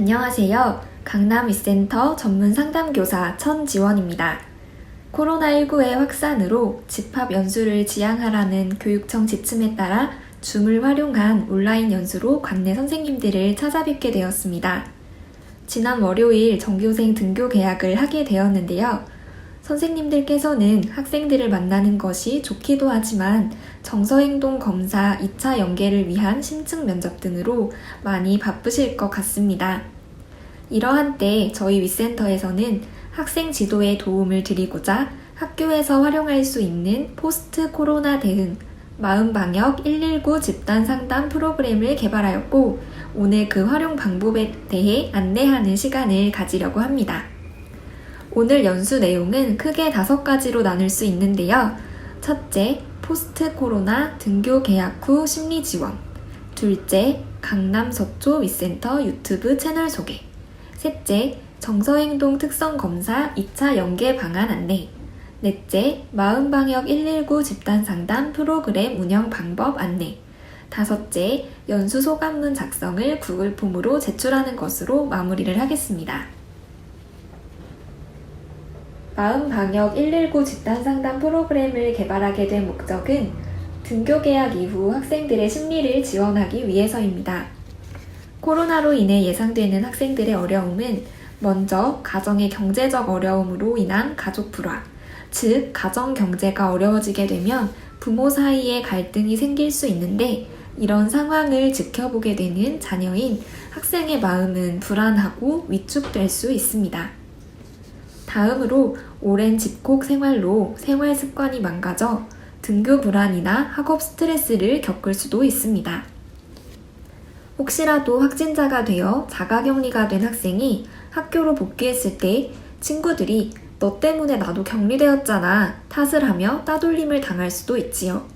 안녕하세요. 강남 위센터 전문 상담교사 천지원입니다. 코로나19의 확산으로 집합 연수를 지양하라는 교육청 지침에 따라 줌을 활용한 온라인 연수로 관내 선생님들을 찾아뵙게 되었습니다. 지난 월요일 전교생 등교 계약을 하게 되었는데요. 선생님들께서는 학생들을 만나는 것이 좋기도 하지만 정서행동 검사 2차 연계를 위한 심층 면접 등으로 많이 바쁘실 것 같습니다. 이러한 때 저희 위센터에서는 학생 지도에 도움을 드리고자 학교에서 활용할 수 있는 포스트 코로나 대응 마음방역 119 집단 상담 프로그램을 개발하였고 오늘 그 활용 방법에 대해 안내하는 시간을 가지려고 합니다. 오늘 연수 내용은 크게 5가지로 나눌 수 있는데요. 첫째, 포스트 코로나 등교 계약 후 심리 지원. 둘째, 강남 서초 위센터 유튜브 채널 소개. 셋째, 정서행동 특성 검사 2차 연계 방안 안내. 넷째, 마음방역 119 집단 상담 프로그램 운영 방법 안내. 다섯째, 연수 소감문 작성을 구글 폼으로 제출하는 것으로 마무리를 하겠습니다. 마음방역 119 집단상담 프로그램을 개발하게 된 목적은 등교 계약 이후 학생들의 심리를 지원하기 위해서입니다. 코로나로 인해 예상되는 학생들의 어려움은 먼저 가정의 경제적 어려움으로 인한 가족 불화, 즉 가정 경제가 어려워지게 되면 부모 사이에 갈등이 생길 수 있는데 이런 상황을 지켜보게 되는 자녀인 학생의 마음은 불안하고 위축될 수 있습니다. 다음으로 오랜 집콕 생활로 생활 습관이 망가져 등교 불안이나 학업 스트레스를 겪을 수도 있습니다. 혹시라도 확진자가 되어 자가격리가 된 학생이 학교로 복귀했을 때 친구들이 너 때문에 나도 격리되었잖아 탓을 하며 따돌림을 당할 수도 있지요.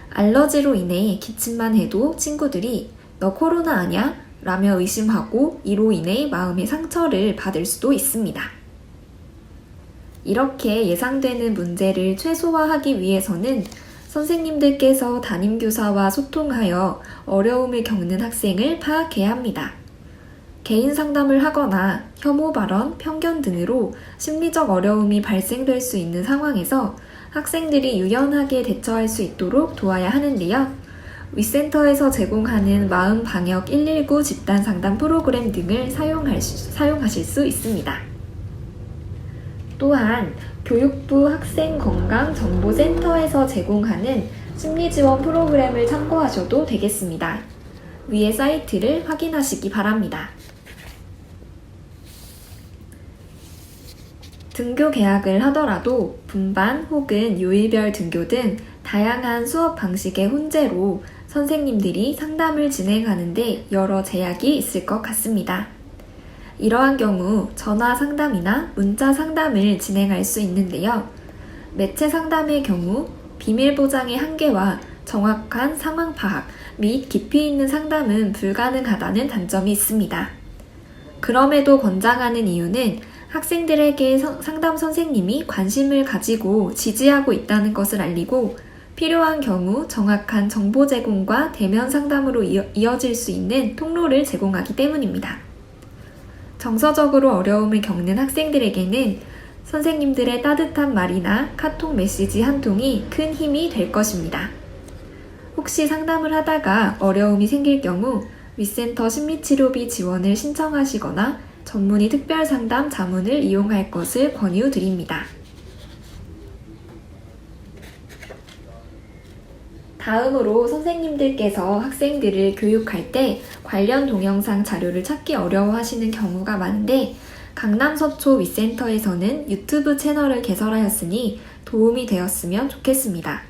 알러지로 인해 기침만 해도 친구들이 너 코로나 아냐? 라며 의심하고 이로 인해 마음의 상처를 받을 수도 있습니다. 이렇게 예상되는 문제를 최소화하기 위해서는 선생님들께서 담임교사와 소통하여 어려움을 겪는 학생을 파악해야 합니다. 개인 상담을 하거나 혐오 발언, 편견 등으로 심리적 어려움이 발생될 수 있는 상황에서 학생들이 유연하게 대처할 수 있도록 도와야 하는데요. 위센터에서 제공하는 마음방역 119 집단상담 프로그램 등을 사용하실 수 있습니다. 또한 교육부 학생건강정보센터에서 제공하는 심리지원 프로그램을 참고하셔도 되겠습니다. 위의 사이트를 확인하시기 바랍니다. 등교 계약을 하더라도 분반 혹은 요일별 등교 등 다양한 수업 방식의 혼재로 선생님들이 상담을 진행하는데 여러 제약이 있을 것 같습니다. 이러한 경우 전화 상담이나 문자 상담을 진행할 수 있는데요. 매체 상담의 경우 비밀 보장의 한계와 정확한 상황 파악 및 깊이 있는 상담은 불가능하다는 단점이 있습니다. 그럼에도 권장하는 이유는 학생들에게 상담 선생님이 관심을 가지고 지지하고 있다는 것을 알리고 필요한 경우 정확한 정보 제공과 대면 상담으로 이어질 수 있는 통로를 제공하기 때문입니다. 정서적으로 어려움을 겪는 학생들에게는 선생님들의 따뜻한 말이나 카톡 메시지 한 통이 큰 힘이 될 것입니다. 혹시 상담을 하다가 어려움이 생길 경우 위센터 심리치료비 지원을 신청하시거나 전문의 특별상담 자문을 이용할 것을 권유드립니다. 다음으로 선생님들께서 학생들을 교육할 때 관련 동영상 자료를 찾기 어려워하시는 경우가 많은데 강남 서초 위센터에서는 유튜브 채널을 개설하였으니 도움이 되었으면 좋겠습니다.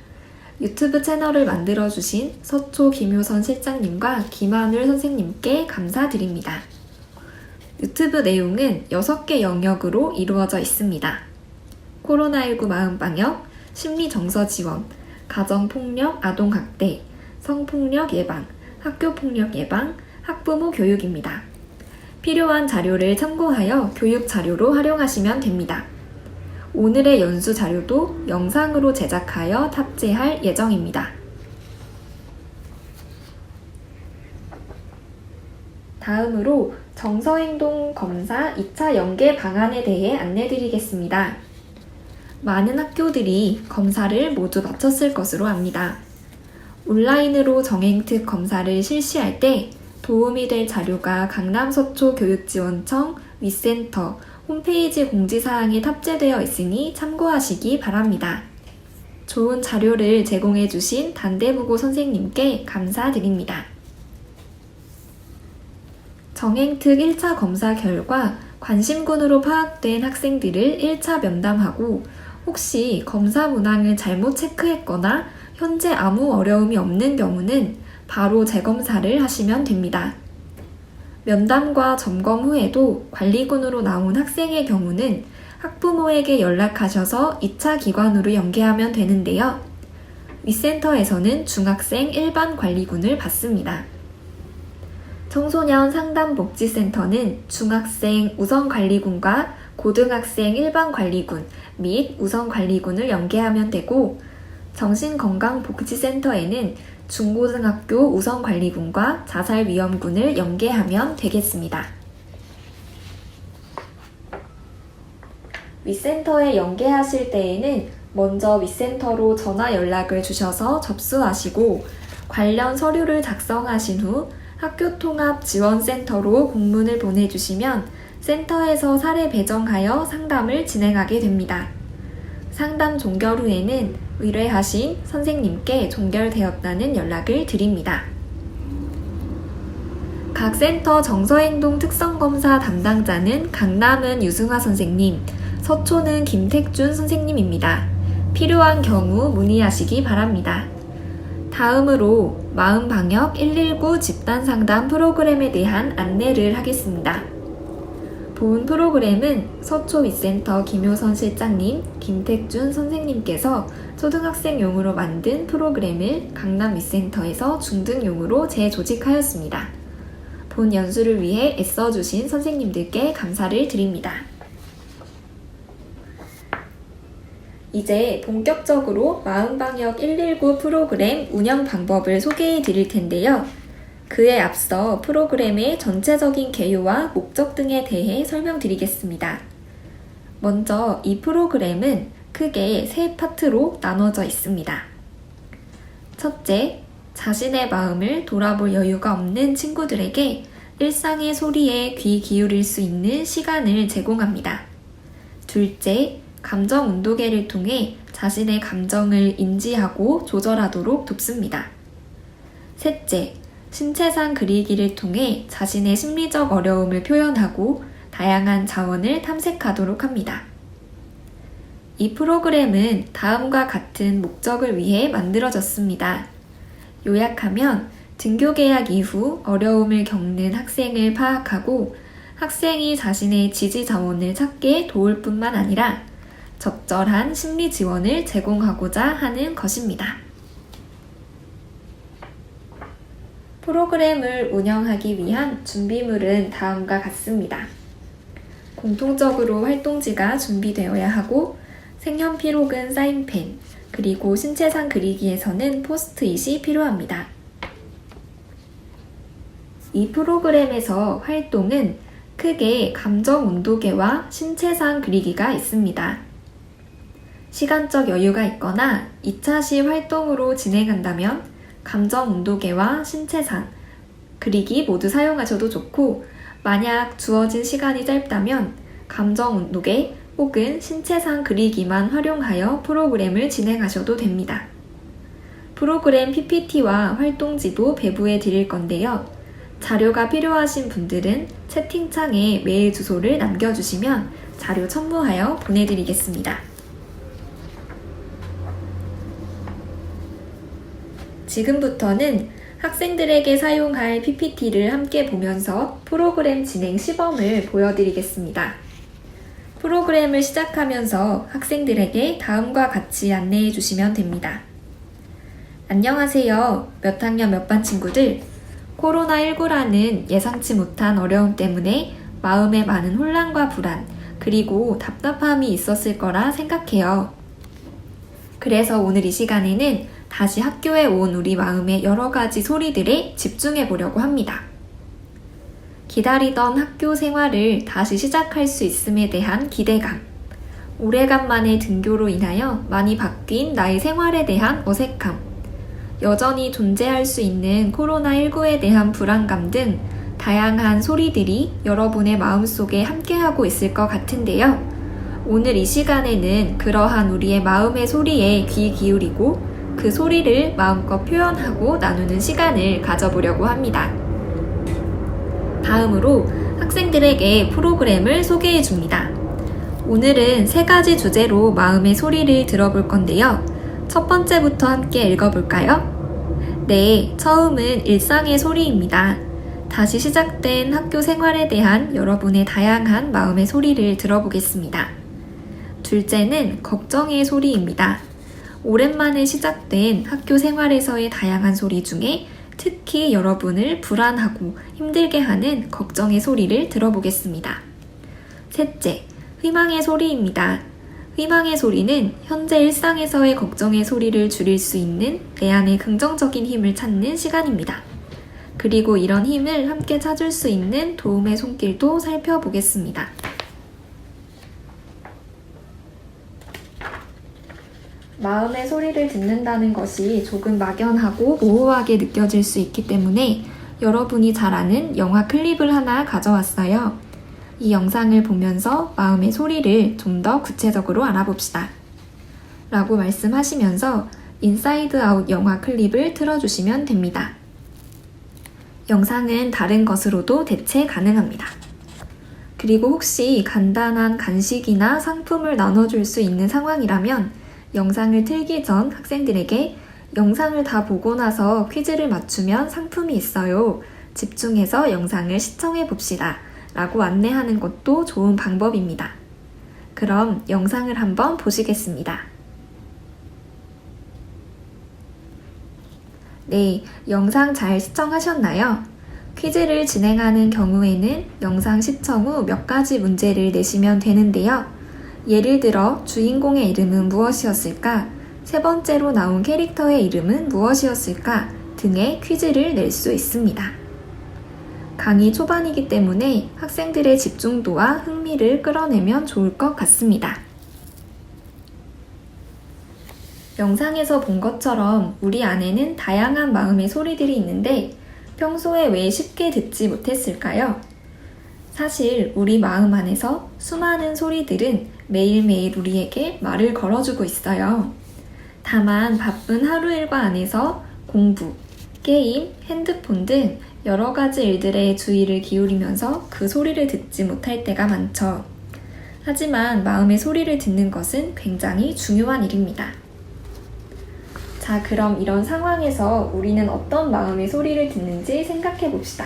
유튜브 채널을 만들어주신 서초 김효선 실장님과 김한울 선생님께 감사드립니다. 유튜브 내용은 6개 영역으로 이루어져 있습니다. 코로나19 마음방역, 심리정서 지원, 가정폭력, 아동학대, 성폭력 예방, 학교폭력 예방, 학부모 교육입니다. 필요한 자료를 참고하여 교육 자료로 활용하시면 됩니다. 오늘의 연수 자료도 영상으로 제작하여 탑재할 예정입니다. 다음으로 정서행동 검사 2차 연계 방안에 대해 안내드리겠습니다. 많은 학교들이 검사를 모두 마쳤을 것으로 압니다. 온라인으로 정행특 검사를 실시할 때 도움이 될 자료가 강남서초교육지원청 위센터 홈페이지 공지사항에 탑재되어 있으니 참고하시기 바랍니다. 좋은 자료를 제공해 주신 단대부고 선생님께 감사드립니다. 정행특 1차 검사 결과 관심군으로 파악된 학생들을 1차 면담하고 혹시 검사 문항을 잘못 체크했거나 현재 아무 어려움이 없는 경우는 바로 재검사를 하시면 됩니다. 면담과 점검 후에도 관리군으로 나온 학생의 경우는 학부모에게 연락하셔서 2차 기관으로 연계하면 되는데요. 위센터에서는 중학생 일반 관리군을 받습니다. 청소년 상담복지센터는 중학생 우선관리군과 고등학생 일반관리군 및 우선관리군을 연계하면 되고, 정신건강복지센터에는 중고등학교 우선관리군과 자살위험군을 연계하면 되겠습니다. 위센터에 연계하실 때에는 먼저 위센터로 전화 연락을 주셔서 접수하시고 관련 서류를 작성하신 후 학교통합지원센터로 공문을 보내주시면 센터에서 사례 배정하여 상담을 진행하게 됩니다. 상담 종결 후에는 의뢰하신 선생님께 종결되었다는 연락을 드립니다. 각 센터 정서행동 특성검사 담당자는 강남은 유승화 선생님, 서초는 김택준 선생님입니다. 필요한 경우 문의하시기 바랍니다. 다음으로 마음방역 119 집단상담 프로그램에 대한 안내를 하겠습니다. 본 프로그램은 서초위센터 김효선 실장님, 김택준 선생님께서 초등학생용으로 만든 프로그램을 강남위센터에서 중등용으로 재조직하였습니다. 본 연수를 위해 애써주신 선생님들께 감사를 드립니다. 이제 본격적으로 마음방역 119 프로그램 운영 방법을 소개해 드릴 텐데요. 그에 앞서 프로그램의 전체적인 개요와 목적 등에 대해 설명드리겠습니다. 먼저 이 프로그램은 크게 세 파트로 나눠져 있습니다. 첫째, 자신의 마음을 돌아볼 여유가 없는 친구들에게 일상의 소리에 귀 기울일 수 있는 시간을 제공합니다. 둘째, 감정 온도계를 통해 자신의 감정을 인지하고 조절하도록 돕습니다. 셋째, 신체상 그리기를 통해 자신의 심리적 어려움을 표현하고 다양한 자원을 탐색하도록 합니다. 이 프로그램은 다음과 같은 목적을 위해 만들어졌습니다. 요약하면 등교 개학 이후 어려움을 겪는 학생을 파악하고 학생이 자신의 지지 자원을 찾게 도울 뿐만 아니라 적절한 심리 지원을 제공하고자 하는 것입니다. 프로그램을 운영하기 위한 준비물은 다음과 같습니다. 공통적으로 활동지가 준비되어야 하고 색연필/혹은 사인펜, 그리고 신체상 그리기에서는 포스트잇이 필요합니다. 이 프로그램에서 활동은 크게 감정 온도계와 신체상 그리기가 있습니다. 시간적 여유가 있거나 2차시 활동으로 진행한다면 감정 온도계와 신체상 그리기 모두 사용하셔도 좋고, 만약 주어진 시간이 짧다면 감정 온도계 혹은 신체상 그리기만 활용하여 프로그램을 진행하셔도 됩니다. 프로그램 PPT와 활동지도 배부해 드릴 건데요. 자료가 필요하신 분들은 채팅창에 메일 주소를 남겨주시면 자료 첨부하여 보내드리겠습니다. 지금부터는 학생들에게 사용할 PPT를 함께 보면서 프로그램 진행 시범을 보여드리겠습니다. 프로그램을 시작하면서 학생들에게 다음과 같이 안내해 주시면 됩니다. 안녕하세요. 몇 학년 몇 반 친구들. 코로나19라는 예상치 못한 어려움 때문에 마음에 많은 혼란과 불안, 그리고 답답함이 있었을 거라 생각해요. 그래서 오늘 이 시간에는 다시 학교에 온 우리 마음의 여러 가지 소리들에 집중해 보려고 합니다. 기다리던 학교 생활을 다시 시작할 수 있음에 대한 기대감, 오래간만에 등교로 인하여 많이 바뀐 나의 생활에 대한 어색함, 여전히 존재할 수 있는 코로나19에 대한 불안감 등 다양한 소리들이 여러분의 마음속에 함께하고 있을 것 같은데요. 오늘 이 시간에는 그러한 우리의 마음의 소리에 귀 기울이고 그 소리를 마음껏 표현하고 나누는 시간을 가져보려고 합니다. 다음으로 학생들에게 프로그램을 소개해 줍니다. 오늘은 3가지 주제로 마음의 소리를 들어볼 건데요. 첫 번째부터 함께 읽어볼까요? 네, 처음은 일상의 소리입니다. 다시 시작된 학교 생활에 대한 여러분의 다양한 마음의 소리를 들어보겠습니다. 둘째는 걱정의 소리입니다. 오랜만에 시작된 학교 생활에서의 다양한 소리 중에 특히 여러분을 불안하고 힘들게 하는 걱정의 소리를 들어보겠습니다. 셋째, 희망의 소리입니다. 희망의 소리는 현재 일상에서의 걱정의 소리를 줄일 수 있는 내 안의 긍정적인 힘을 찾는 시간입니다. 그리고 이런 힘을 함께 찾을 수 있는 도움의 손길도 살펴보겠습니다. 마음의 소리를 듣는다는 것이 조금 막연하고 모호하게 느껴질 수 있기 때문에 여러분이 잘 아는 영화 클립을 하나 가져왔어요. 이 영상을 보면서 마음의 소리를 좀 더 구체적으로 알아봅시다. 라고 말씀하시면서 인사이드 아웃 영화 클립을 틀어주시면 됩니다. 영상은 다른 것으로도 대체 가능합니다. 그리고 혹시 간단한 간식이나 상품을 나눠줄 수 있는 상황이라면 영상을 틀기 전 학생들에게 영상을 다 보고 나서 퀴즈를 맞추면 상품이 있어요. 집중해서 영상을 시청해 봅시다. 라고 안내하는 것도 좋은 방법입니다. 그럼 영상을 한번 보시겠습니다. 네, 영상 잘 시청하셨나요? 퀴즈를 진행하는 경우에는 영상 시청 후 몇 가지 문제를 내시면 되는데요. 예를 들어 주인공의 이름은 무엇이었을까? 세 번째로 나온 캐릭터의 이름은 무엇이었을까? 등의 퀴즈를 낼 수 있습니다. 강의 초반이기 때문에 학생들의 집중도와 흥미를 끌어내면 좋을 것 같습니다. 영상에서 본 것처럼 우리 안에는 다양한 마음의 소리들이 있는데 평소에 왜 쉽게 듣지 못했을까요? 사실 우리 마음 안에서 수많은 소리들은 매일매일 우리에게 말을 걸어주고 있어요. 다만 바쁜 하루 일과 안에서 공부, 게임, 핸드폰 등 여러 가지 일들에 주의를 기울이면서 그 소리를 듣지 못할 때가 많죠. 하지만 마음의 소리를 듣는 것은 굉장히 중요한 일입니다. 자, 그럼 이런 상황에서 우리는 어떤 마음의 소리를 듣는지 생각해 봅시다.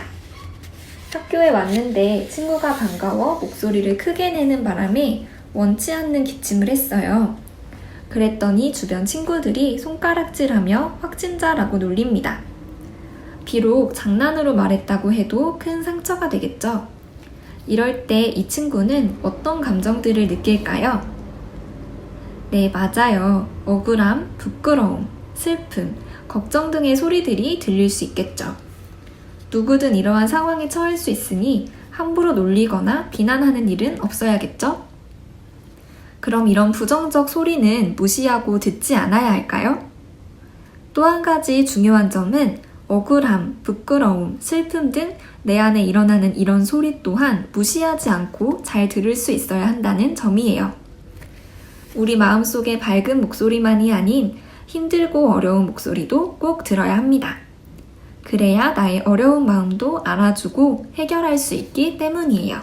학교에 왔는데 친구가 반가워 목소리를 크게 내는 바람에 원치 않는 기침을 했어요. 그랬더니 주변 친구들이 손가락질하며 확진자라고 놀립니다. 비록 장난으로 말했다고 해도 큰 상처가 되겠죠. 이럴 때 이 친구는 어떤 감정들을 느낄까요? 네, 맞아요. 억울함, 부끄러움, 슬픔, 걱정 등의 소리들이 들릴 수 있겠죠. 누구든 이러한 상황에 처할 수 있으니 함부로 놀리거나 비난하는 일은 없어야겠죠? 그럼 이런 부정적 소리는 무시하고 듣지 않아야 할까요? 또 한 가지 중요한 점은 억울함, 부끄러움, 슬픔 등 내 안에 일어나는 이런 소리 또한 무시하지 않고 잘 들을 수 있어야 한다는 점이에요. 우리 마음속의 밝은 목소리만이 아닌 힘들고 어려운 목소리도 꼭 들어야 합니다. 그래야 나의 어려운 마음도 알아주고 해결할 수 있기 때문이에요.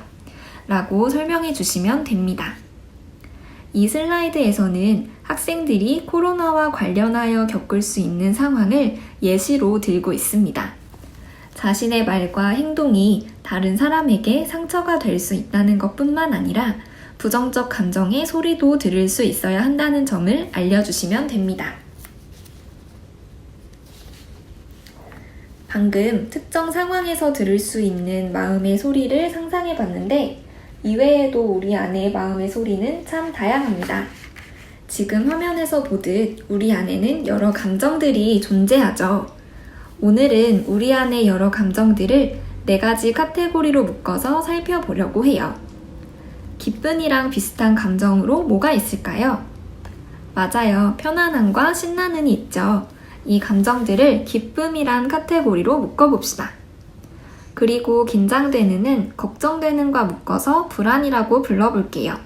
라고 설명해 주시면 됩니다. 이 슬라이드에서는 학생들이 코로나와 관련하여 겪을 수 있는 상황을 예시로 들고 있습니다. 자신의 말과 행동이 다른 사람에게 상처가 될 수 있다는 것뿐만 아니라 부정적 감정의 소리도 들을 수 있어야 한다는 점을 알려주시면 됩니다. 방금 특정 상황에서 들을 수 있는 마음의 소리를 상상해 봤는데 이외에도 우리 안의 마음의 소리는 참 다양합니다. 지금 화면에서 보듯 우리 안에는 여러 감정들이 존재하죠. 오늘은 우리 안의 여러 감정들을 4가지 카테고리로 묶어서 살펴보려고 해요. 기쁨이랑 비슷한 감정으로 뭐가 있을까요? 맞아요. 편안함과 신나는이 있죠. 이 감정들을 기쁨이란 카테고리로 묶어봅시다. 그리고 긴장되는은 걱정되는과 묶어서 불안이라고 불러볼게요.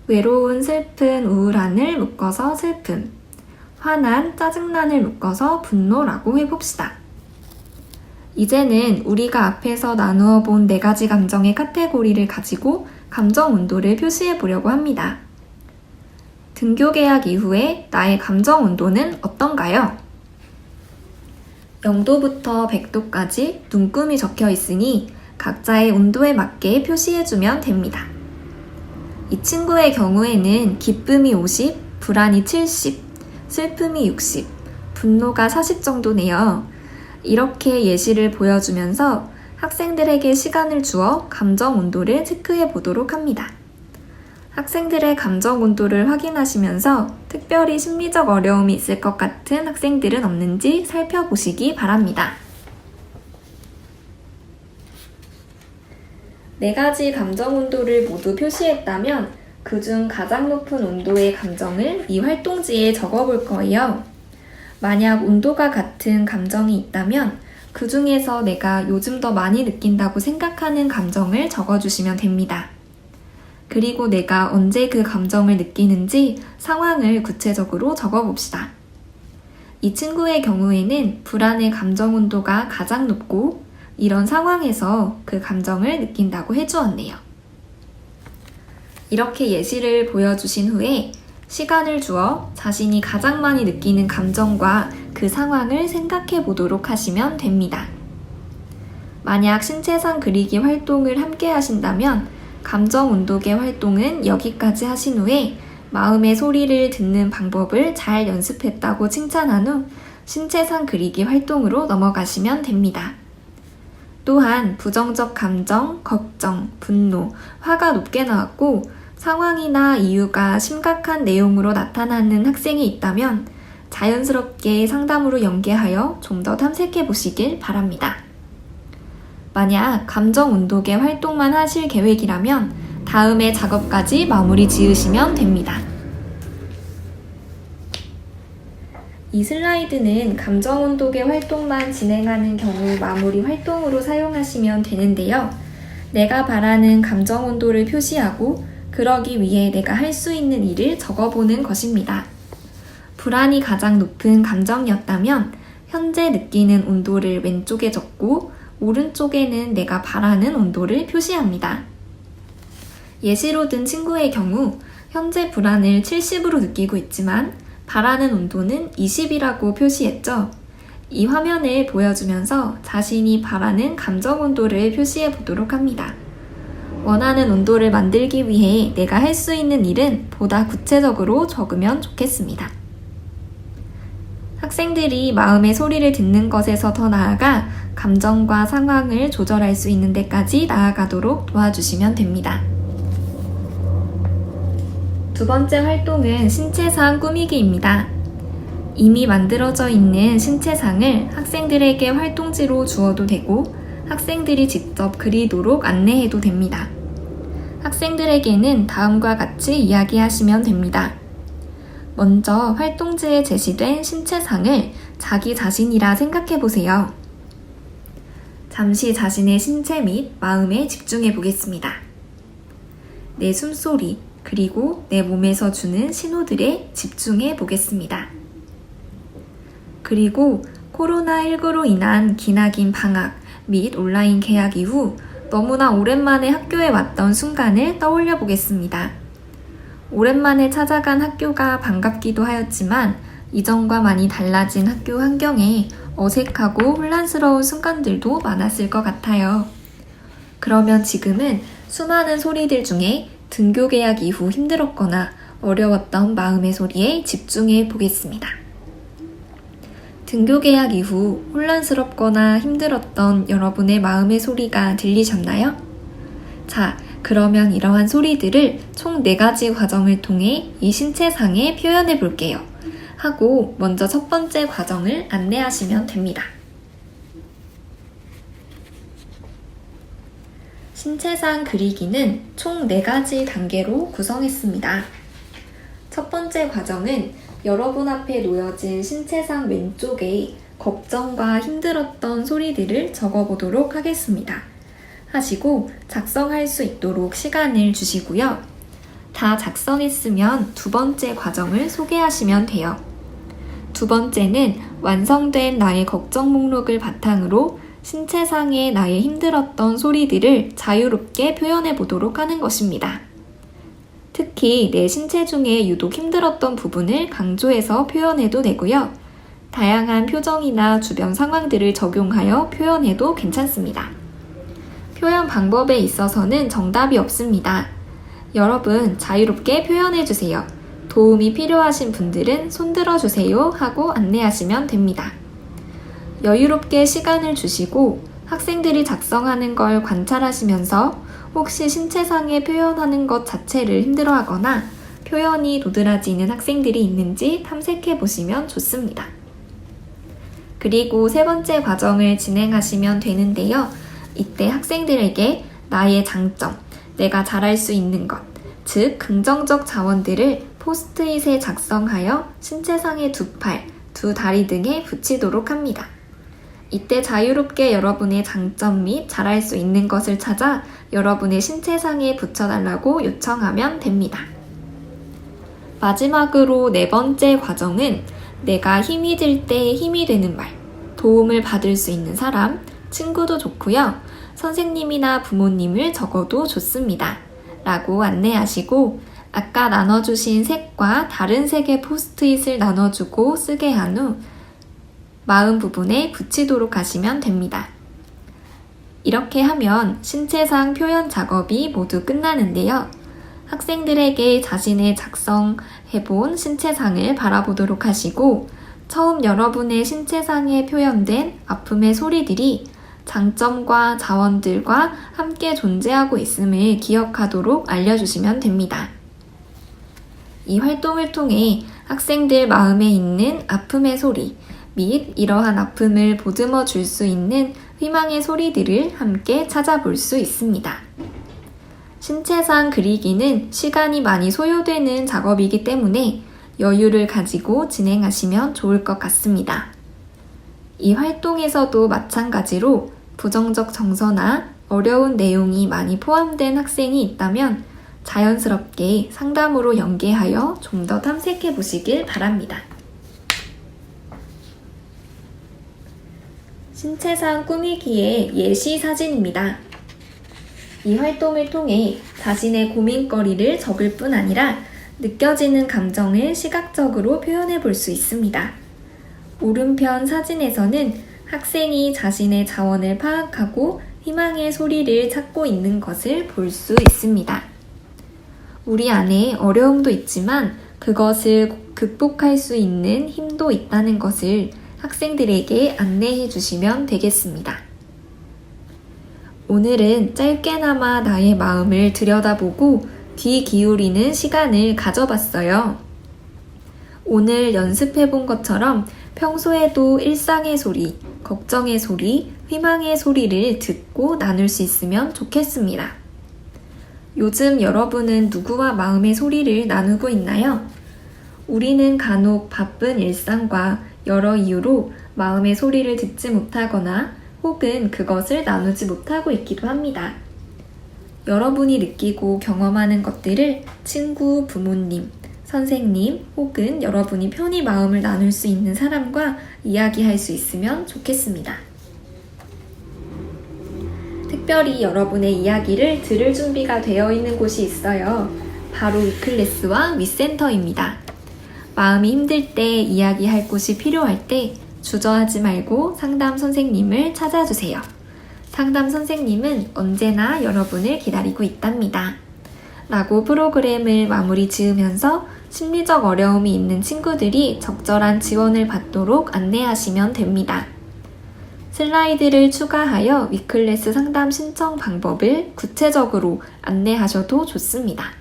외로운, 슬픈, 우울한을 묶어서 슬픔, 화난, 짜증난을 묶어서 분노라고 해봅시다. 이제는 우리가 앞에서 나누어 본 4가지 감정의 카테고리를 가지고 감정 온도를 표시해 보려고 합니다. 등교 개학 이후에 나의 감정 온도는 어떤가요? 0도부터 100도까지 눈금이 적혀 있으니 각자의 온도에 맞게 표시해주면 됩니다. 이 친구의 경우에는 기쁨이 50, 불안이 70, 슬픔이 60, 분노가 40 정도네요. 이렇게 예시를 보여주면서 학생들에게 시간을 주어 감정 온도를 체크해 보도록 합니다. 학생들의 감정 온도를 확인하시면서 특별히 심리적 어려움이 있을 것 같은 학생들은 없는지 살펴보시기 바랍니다. 4가지 감정 온도를 모두 표시했다면 그중 가장 높은 온도의 감정을 이 활동지에 적어볼 거예요. 만약 온도가 같은 감정이 있다면 그 중에서 내가 요즘 더 많이 느낀다고 생각하는 감정을 적어주시면 됩니다. 그리고 내가 언제 그 감정을 느끼는지 상황을 구체적으로 적어봅시다. 이 친구의 경우에는 불안의 감정 온도가 가장 높고 이런 상황에서 그 감정을 느낀다고 해주었네요. 이렇게 예시를 보여주신 후에 시간을 주어 자신이 가장 많이 느끼는 감정과 그 상황을 생각해 보도록 하시면 됩니다. 만약 신체상 그리기 활동을 함께 하신다면 감정 온도계 활동은 여기까지 하신 후에 마음의 소리를 듣는 방법을 잘 연습했다고 칭찬한 후 신체상 그리기 활동으로 넘어가시면 됩니다. 또한 부정적 감정, 걱정, 분노, 화가 높게 나왔고 상황이나 이유가 심각한 내용으로 나타나는 학생이 있다면 자연스럽게 상담으로 연계하여 좀 더 탐색해 보시길 바랍니다. 만약 감정 온도계 활동만 하실 계획이라면 다음의 작업까지 마무리 지으시면 됩니다. 이 슬라이드는 감정 온도계 활동만 진행하는 경우 마무리 활동으로 사용하시면 되는데요. 내가 바라는 감정 온도를 표시하고 그러기 위해 내가 할 수 있는 일을 적어보는 것입니다. 불안이 가장 높은 감정이었다면 현재 느끼는 온도를 왼쪽에 적고 오른쪽에는 내가 바라는 온도를 표시합니다. 예시로 든 친구의 경우 현재 불안을 70으로 느끼고 있지만 바라는 온도는 20이라고 표시했죠. 이 화면을 보여주면서 자신이 바라는 감정 온도를 표시해 보도록 합니다. 원하는 온도를 만들기 위해 내가 할 수 있는 일은 보다 구체적으로 적으면 좋겠습니다. 학생들이 마음의 소리를 듣는 것에서 더 나아가 감정과 상황을 조절할 수 있는 데까지 나아가도록 도와주시면 됩니다. 2번째 활동은 신체상 꾸미기입니다. 이미 만들어져 있는 신체상을 학생들에게 활동지로 주어도 되고 학생들이 직접 그리도록 안내해도 됩니다. 학생들에게는 다음과 같이 이야기하시면 됩니다. 먼저 활동지에 제시된 신체상을 자기 자신이라 생각해 보세요. 잠시 자신의 신체 및 마음에 집중해 보겠습니다. 내 숨소리, 그리고 내 몸에서 주는 신호들에 집중해 보겠습니다. 그리고 코로나19로 인한 기나긴 방학 및 온라인 개학 이후 너무나 오랜만에 학교에 왔던 순간을 떠올려 보겠습니다. 오랜만에 찾아간 학교가 반갑기도 하였지만 이전과 많이 달라진 학교 환경에 어색하고 혼란스러운 순간들도 많았을 것 같아요. 그러면 지금은 수많은 소리들 중에 등교 개학 이후 힘들었거나 어려웠던 마음의 소리에 집중해 보겠습니다. 등교 개학 이후 혼란스럽거나 힘들었던 여러분의 마음의 소리가 들리셨나요? 자, 그러면 이러한 소리들을 총 4가지 과정을 통해 이 신체상에 표현해 볼게요. 하고 먼저 첫 번째 과정을 안내하시면 됩니다. 신체상 그리기는 총 4가지 단계로 구성했습니다. 첫 번째 과정은 여러분 앞에 놓여진 신체상 왼쪽에 걱정과 힘들었던 소리들을 적어보도록 하겠습니다. 하시고 작성할 수 있도록 시간을 주시고요. 다 작성했으면 두 번째 과정을 소개하시면 돼요. 두 번째는 완성된 나의 걱정 목록을 바탕으로 신체상의 나의 힘들었던 소리들을 자유롭게 표현해 보도록 하는 것입니다. 특히 내 신체 중에 유독 힘들었던 부분을 강조해서 표현해도 되고요. 다양한 표정이나 주변 상황들을 적용하여 표현해도 괜찮습니다. 표현 방법에 있어서는 정답이 없습니다. 여러분 자유롭게 표현해주세요. 도움이 필요하신 분들은 손 들어주세요 하고 안내하시면 됩니다. 여유롭게 시간을 주시고 학생들이 작성하는 걸 관찰하시면서 혹시 신체상에 표현하는 것 자체를 힘들어하거나 표현이 도드라지는 학생들이 있는지 탐색해 보시면 좋습니다. 그리고 세 번째 과정을 진행하시면 되는데요. 이때 학생들에게 나의 장점, 내가 잘할 수 있는 것, 즉 긍정적 자원들을 포스트잇에 작성하여 신체상의 두 팔, 두 다리 등에 붙이도록 합니다. 이때 자유롭게 여러분의 장점 및 잘할 수 있는 것을 찾아 여러분의 신체상에 붙여달라고 요청하면 됩니다. 마지막으로 네 번째 과정은 내가 힘이 들 때 힘이 되는 말, 도움을 받을 수 있는 사람, 친구도 좋고요. 선생님이나 부모님을 적어도 좋습니다. 라고 안내하시고 아까 나눠주신 색과 다른 색의 포스트잇을 나눠주고 쓰게 한 후 마음 부분에 붙이도록 하시면 됩니다. 이렇게 하면 신체상 표현 작업이 모두 끝나는데요. 학생들에게 자신의 작성해본 신체상을 바라보도록 하시고 처음 여러분의 신체상에 표현된 아픔의 소리들이 장점과 자원들과 함께 존재하고 있음을 기억하도록 알려주시면 됩니다. 이 활동을 통해 학생들 마음에 있는 아픔의 소리 및 이러한 아픔을 보듬어 줄 수 있는 희망의 소리들을 함께 찾아볼 수 있습니다. 신체상 그리기는 시간이 많이 소요되는 작업이기 때문에 여유를 가지고 진행하시면 좋을 것 같습니다. 이 활동에서도 마찬가지로 부정적 정서나 어려운 내용이 많이 포함된 학생이 있다면 자연스럽게 상담으로 연계하여 좀 더 탐색해 보시길 바랍니다. 신체상 꾸미기의 예시 사진입니다. 이 활동을 통해 자신의 고민거리를 적을 뿐 아니라 느껴지는 감정을 시각적으로 표현해 볼 수 있습니다. 오른편 사진에서는 학생이 자신의 자원을 파악하고 희망의 소리를 찾고 있는 것을 볼 수 있습니다. 우리 안에 어려움도 있지만 그것을 극복할 수 있는 힘도 있다는 것을 학생들에게 안내해 주시면 되겠습니다. 오늘은 짧게나마 나의 마음을 들여다보고 귀 기울이는 시간을 가져봤어요. 오늘 연습해본 것처럼 평소에도 일상의 소리, 걱정의 소리, 희망의 소리를 듣고 나눌 수 있으면 좋겠습니다. 요즘 여러분은 누구와 마음의 소리를 나누고 있나요? 우리는 간혹 바쁜 일상과 여러 이유로 마음의 소리를 듣지 못하거나 혹은 그것을 나누지 못하고 있기도 합니다. 여러분이 느끼고 경험하는 것들을 친구, 부모님, 선생님 혹은 여러분이 편히 마음을 나눌 수 있는 사람과 이야기할 수 있으면 좋겠습니다. 특별히 여러분의 이야기를 들을 준비가 되어 있는 곳이 있어요. 바로 위클래스와 위센터입니다. 마음이 힘들 때 이야기할 곳이 필요할 때 주저하지 말고 상담 선생님을 찾아주세요. 상담 선생님은 언제나 여러분을 기다리고 있답니다. 라고 프로그램을 마무리 지으면서 심리적 어려움이 있는 친구들이 적절한 지원을 받도록 안내하시면 됩니다. 슬라이드를 추가하여 위클래스 상담 신청 방법을 구체적으로 안내하셔도 좋습니다.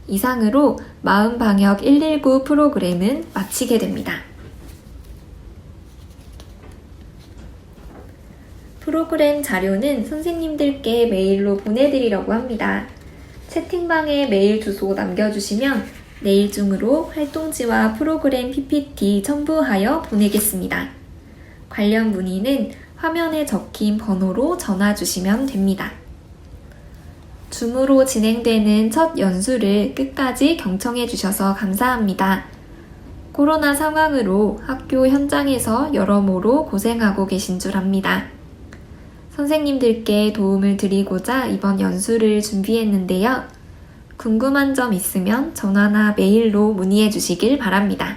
이상으로 마음방역 119 프로그램은 마치게 됩니다. 프로그램 자료는 선생님들께 메일로 보내드리려고 합니다. 채팅방에 메일 주소 남겨주시면 내일 중으로 활동지와 프로그램 PPT 첨부하여 보내겠습니다. 관련 문의는 화면에 적힌 번호로 전화 주시면 됩니다. 줌으로 진행되는 첫 연수를 끝까지 경청해 주셔서 감사합니다. 코로나 상황으로 학교 현장에서 여러모로 고생하고 계신 줄 압니다. 선생님들께 도움을 드리고자 이번 연수를 준비했는데요. 궁금한 점 있으면 전화나 메일로 문의해 주시길 바랍니다.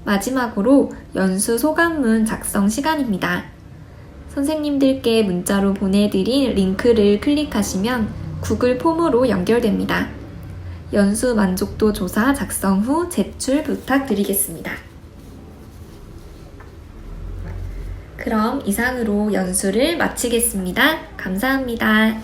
마지막으로 연수 소감문 작성 시간입니다. 선생님들께 문자로 보내드린 링크를 클릭하시면 구글 폼으로 연결됩니다. 연수 만족도 조사 작성 후 제출 부탁드리겠습니다. 그럼 이상으로 연수를 마치겠습니다. 감사합니다.